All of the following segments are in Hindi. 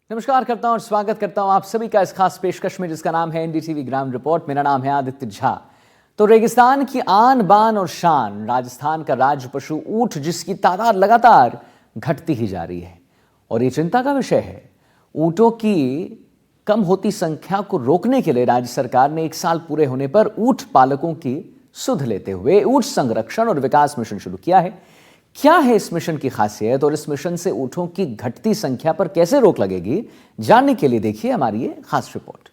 नमस्कार करता हूं और स्वागत करता हूं आप सभी का इस खास पेशकश में जिसका नाम है एनडीटीवी ग्राउंड रिपोर्ट। मेरा नाम है आदित्य झा। तो रेगिस्तान की आन बान और शान राजस्थान का राज्य पशु ऊंट, जिसकी तादाद लगातार घटती ही जा रही है और ये चिंता का विषय है। ऊंटों की कम होती संख्या को रोकने के लिए राज्य सरकार ने 1 साल पूरे होने पर ऊंट पालकों की सुध लेते हुए ऊंट संरक्षण और विकास मिशन शुरू किया है। क्या है इस मिशन की खासियत और इस मिशन से ऊंटों की घटती संख्या पर कैसे रोक लगेगी, जानने के लिए देखिए हमारी ये खास रिपोर्ट।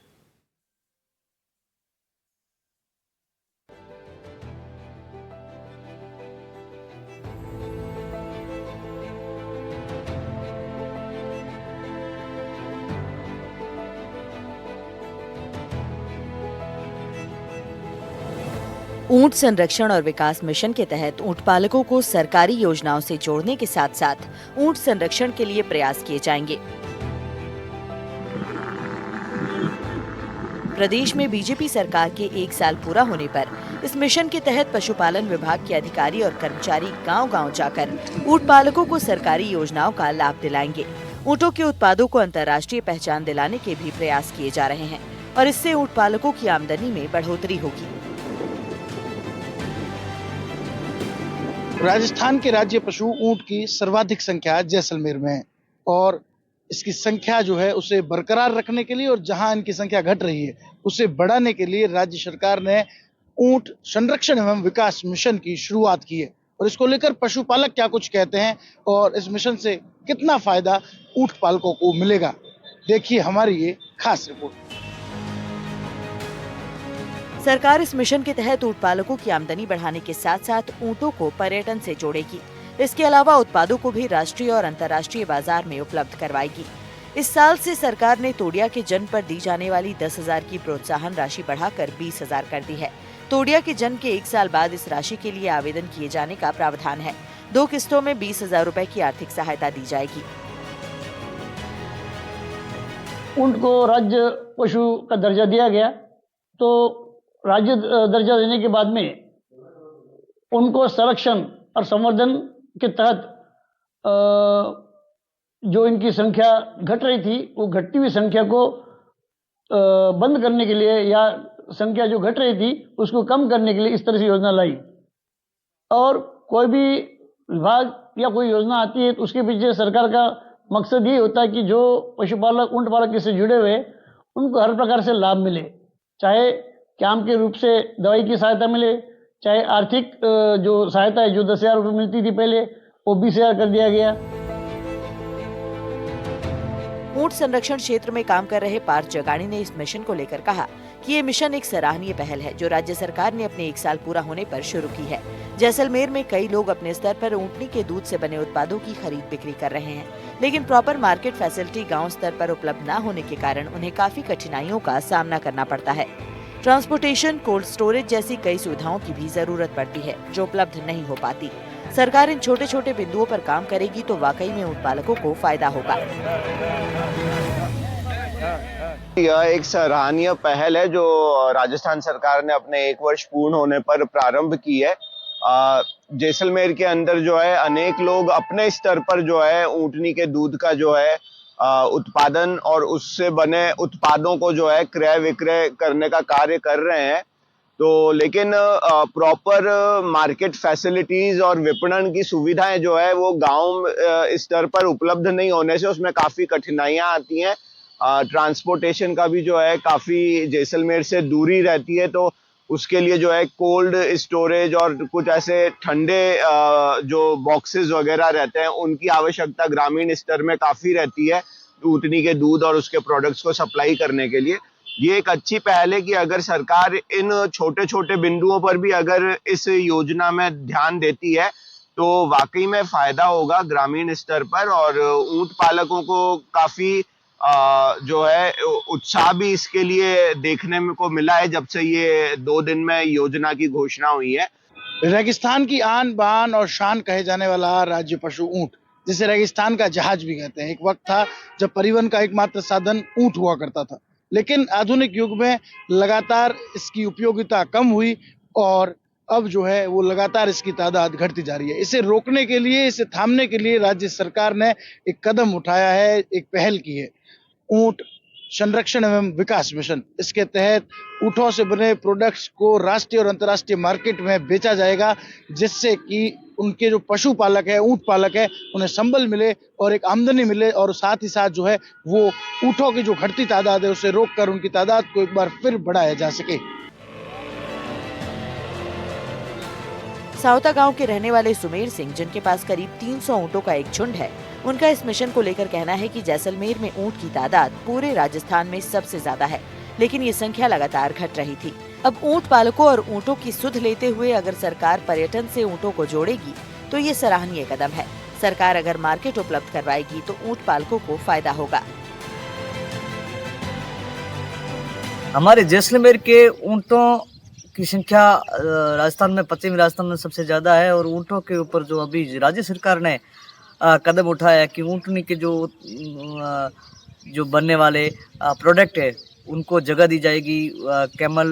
ऊंट संरक्षण और विकास मिशन के तहत ऊंट पालकों को सरकारी योजनाओं से जोड़ने के साथ साथ ऊंट संरक्षण के लिए प्रयास किए जाएंगे। प्रदेश में बीजेपी सरकार के 1 साल पूरा होने पर इस मिशन के तहत पशुपालन विभाग के अधिकारी और कर्मचारी गांव-गांव जाकर ऊंट पालकों को सरकारी योजनाओं का लाभ दिलाएंगे। ऊंटों के उत्पादों को अंतर्राष्ट्रीय पहचान दिलाने के भी प्रयास किए जा रहे हैं और इससे ऊंट पालकों की आमदनी में बढ़ोतरी होगी। राजस्थान के राज्य पशु ऊंट की सर्वाधिक संख्या जैसलमेर में है और इसकी संख्या जो है उसे बरकरार रखने के लिए और जहां इनकी संख्या घट रही है उसे बढ़ाने के लिए राज्य सरकार ने ऊंट संरक्षण एवं विकास मिशन की शुरुआत की है। और इसको लेकर पशुपालक क्या कुछ कहते हैं और इस मिशन से कितना फायदा ऊंट पालकों को मिलेगा, देखिए हमारी ये खास रिपोर्ट। सरकार इस मिशन के तहत ऊंट पालकों की आमदनी बढ़ाने के साथ साथ ऊंटों को पर्यटन से जोड़ेगी। इसके अलावा उत्पादों को भी राष्ट्रीय और अंतर्राष्ट्रीय बाजार में उपलब्ध करवाएगी। इस साल से सरकार ने तोड़िया के जन्म पर दी जाने वाली 10,000 की प्रोत्साहन राशि बढ़ाकर 20,000 कर दी है। तोड़िया के जन्म के 1 साल बाद इस राशि के लिए आवेदन किए जाने का प्रावधान है। 2 किस्तों में 20,000 रुपए की आर्थिक सहायता दी जाएगी। ऊंट को राज्य पशु का दर्जा दिया गया, तो राज्य दर्जा देने के बाद में उनको संरक्षण और संवर्धन के तहत जो इनकी संख्या घट रही थी वो घटती हुई संख्या को बंद करने के लिए या संख्या जो घट रही थी उसको कम करने के लिए इस तरह से योजना लाई। और कोई भी विभाग या कोई योजना आती है तो उसके पीछे सरकार का मकसद ये होता है कि जो पशुपालक ऊंट पालक इससे जुड़े हुए उनको हर प्रकार से लाभ मिले, चाहे कैंप के रूप से दवाई की सहायता मिले, चाहे आर्थिक जो सहायता है जो 10,000 रुपये मिलती थी पहले वो 20,000 कर दिया गया। ऊंट संरक्षण क्षेत्र में काम कर रहे पार्थ जगाणी ने इस मिशन को लेकर कहा कि ये मिशन एक सराहनीय पहल है जो राज्य सरकार ने अपने 1 साल पूरा होने पर शुरू की है। जैसलमेर में कई लोग अपने स्तर पर ऊंटनी के दूध से बने उत्पादों की खरीद बिक्री कर रहे हैं, लेकिन प्रॉपर मार्केट फैसिलिटी गाँव स्तर पर उपलब्ध न होने के कारण उन्हें काफी कठिनाइयों का सामना करना पड़ता है। ट्रांसपोर्टेशन, कोल्ड स्टोरेज जैसी कई सुविधाओं की भी जरूरत पड़ती है जो उपलब्ध नहीं हो पाती। सरकार इन छोटे छोटे बिंदुओं पर काम करेगी तो वाकई में ऊंट पालकों को फायदा होगा। यह एक सराहनीय पहल है जो राजस्थान सरकार ने अपने 1 वर्ष पूर्ण होने पर प्रारंभ की है। जैसलमेर के अंदर जो है अनेक लोग अपने स्तर पर जो है ऊंटनी के दूध का जो है उत्पादन और उससे बने उत्पादों को जो है क्रय विक्रय करने का कार्य कर रहे हैं। तो लेकिन प्रॉपर मार्केट फैसिलिटीज और विपणन की सुविधाएं जो है वो गांव स्तर पर उपलब्ध नहीं होने से उसमें काफी कठिनाइयां आती हैं। ट्रांसपोर्टेशन का भी जो है काफी जैसलमेर से दूरी रहती है, तो उसके लिए जो है कोल्ड स्टोरेज और कुछ ऐसे ठंडे जो बॉक्सेस वगैरह रहते हैं उनकी आवश्यकता ग्रामीण स्तर में काफी रहती है ऊंटनी के दूध और उसके प्रोडक्ट्स को सप्लाई करने के लिए। ये एक अच्छी पहल है कि अगर सरकार इन छोटे छोटे बिंदुओं पर भी अगर इस योजना में ध्यान देती है तो वाकई में फायदा होगा ग्रामीण स्तर पर और ऊंट पालकों को काफी जो है उत्साह भी इसके लिए देखने को मिला है जब से ये 2 दिन में योजना की घोषणा हुई है। रेगिस्तान की आन बान और शान कहे जाने वाला राज्य पशु ऊंट, जिसे रेगिस्तान का जहाज भी कहते हैं। एक वक्त था जब परिवहन का एकमात्र साधन ऊंट हुआ करता था, लेकिन आधुनिक युग में लगातार इसकी उपयोगिता कम हुई और अब जो है वो लगातार इसकी तादाद घटती जा रही है। इसे रोकने के लिए, इसे थामने के लिए राज्य सरकार ने एक कदम उठाया है, एक पहल की है। ऊंट संरक्षण एवं विकास मिशन। इसके तहत ऊंटों से बने प्रोडक्ट्स को राष्ट्रीय और अंतर्राष्ट्रीय मार्केट में बेचा जाएगा, जिससे कि उनके जो पशुपालक है, ऊंट पालक है, उन्हें संबल मिले और एक आमदनी मिले, और साथ ही साथ जो है वो ऊंटों की जो घटती तादाद है उसे रोककर उनकी तादाद को एक बार फिर बढ़ाया जा सके। सावता गांव के रहने वाले सुमेर सिंह, जिनके पास करीब 300 ऊँटों का एक झुंड है, उनका इस मिशन को लेकर कहना है कि जैसलमेर में ऊँट की तादाद पूरे राजस्थान में सबसे ज्यादा है, लेकिन ये संख्या लगातार घट रही थी। अब ऊँट पालकों और ऊँटों की सुध लेते हुए अगर सरकार पर्यटन से ऊँटों को जोड़ेगी तो ये सराहनीय कदम है। सरकार अगर मार्केट उपलब्ध करवाएगी तो ऊँट पालकों को फायदा होगा। हमारे जैसलमेर के ऊँटों की संख्या राजस्थान में, पश्चिमी राजस्थान में सबसे ज़्यादा है, और ऊँटों के ऊपर जो अभी राज्य सरकार ने कदम उठाया कि ऊँटनी के जो बनने वाले प्रोडक्ट है उनको जगह दी जाएगी, कैमल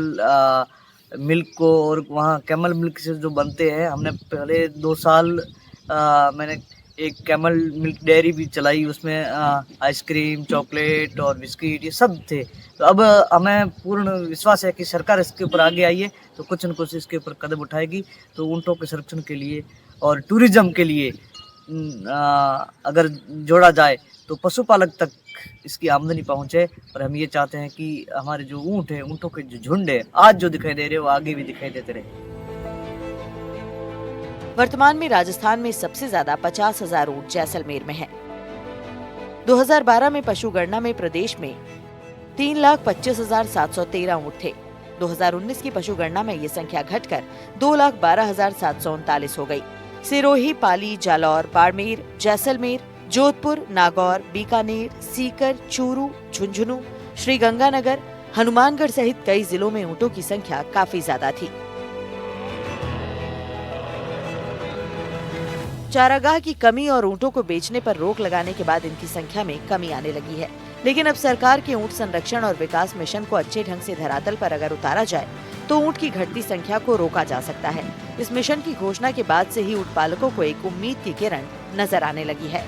मिल्क को, और वहाँ कैमल मिल्क से जो बनते हैं, हमने पहले 2 साल मैंने एक कैमल मिल्क डेयरी भी चलाई, उसमें आइसक्रीम, चॉकलेट और बिस्किट ये सब थे। तो अब हमें पूर्ण विश्वास है कि सरकार इसके ऊपर आगे आई है तो कुछ न कुछ इसके ऊपर कदम उठाएगी, तो ऊँटों के संरक्षण के लिए और टूरिज्म के लिए अगर जोड़ा जाए तो पशुपालक तक इसकी आमदनी पहुंचे। और हम ये चाहते हैं कि हमारे जो ऊँट है, ऊँटों के जो झुंड है, आज जो दिखाई दे रहे वो आगे भी दिखाई देते रहे। वर्तमान में राजस्थान में सबसे ज्यादा 50,000 ऊँट जैसलमेर में हैं। 2012 में पशु गणना में प्रदेश में 3,25,713 ऊँट थे। 2019 की पशु गणना में ये संख्या घटकर 2,12,739 हो गई। सिरोही, पाली, जालौर, बाड़मेर, जैसलमेर, जोधपुर, नागौर, बीकानेर, सीकर, चूरू, झुंझुनू, श्रीगंगानगर, हनुमानगढ़ सहित कई जिलों में ऊँटों की संख्या काफी ज्यादा थी। चारागाह की कमी और ऊँटों को बेचने पर रोक लगाने के बाद इनकी संख्या में कमी आने लगी है, लेकिन अब सरकार के ऊँट संरक्षण और विकास मिशन को अच्छे ढंग से धरातल पर अगर उतारा जाए तो ऊँट की घटती संख्या को रोका जा सकता है। इस मिशन की घोषणा के बाद से ही ऊँट पालकों को एक उम्मीद की किरण नजर आने लगी है।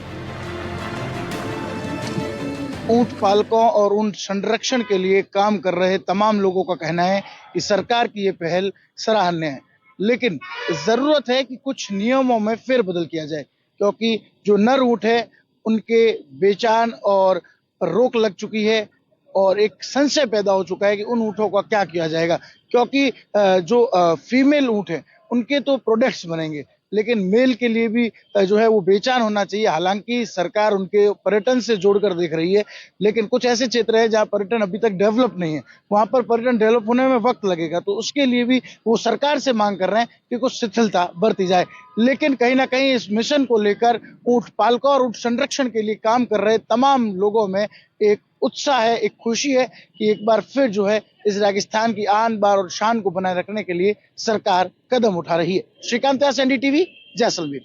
ऊंट पालकों और ऊंट संरक्षण के लिए काम कर रहे तमाम लोगों का कहना है कि सरकार की ये पहल सराहनीय है, लेकिन जरूरत है कि कुछ नियमों में फेरबदल किया जाए, क्योंकि जो नर ऊंट है उनके बेचान और रोक लग चुकी है और एक संशय पैदा हो चुका है कि उन ऊँटों का क्या किया जाएगा, क्योंकि जो फीमेल ऊँट है उनके तो प्रोडक्ट्स बनेंगे, लेकिन मेल के लिए भी जो है वो बेचान होना चाहिए। हालांकि सरकार उनके पर्यटन से जोड़कर देख रही है, लेकिन कुछ ऐसे क्षेत्र है जहां पर्यटन अभी तक डेवलप नहीं है, वहां पर पर्यटन डेवलप होने में वक्त लगेगा, तो उसके लिए भी वो सरकार से मांग कर रहे हैं कि कुछ शिथिलता बरती जाए। लेकिन कहीं ना कहीं इस मिशन को लेकर ऊँट पालकों और ऊँट संरक्षण के लिए काम कर रहे तमाम लोगों में एक उत्साह है, एक खुशी है कि एक बार फिर जो है इस राजस्थान की आन बान और शान को बनाए रखने के लिए सरकार कदम उठा रही है। श्रीकांत, एनडीटीवी, जैसलमेर।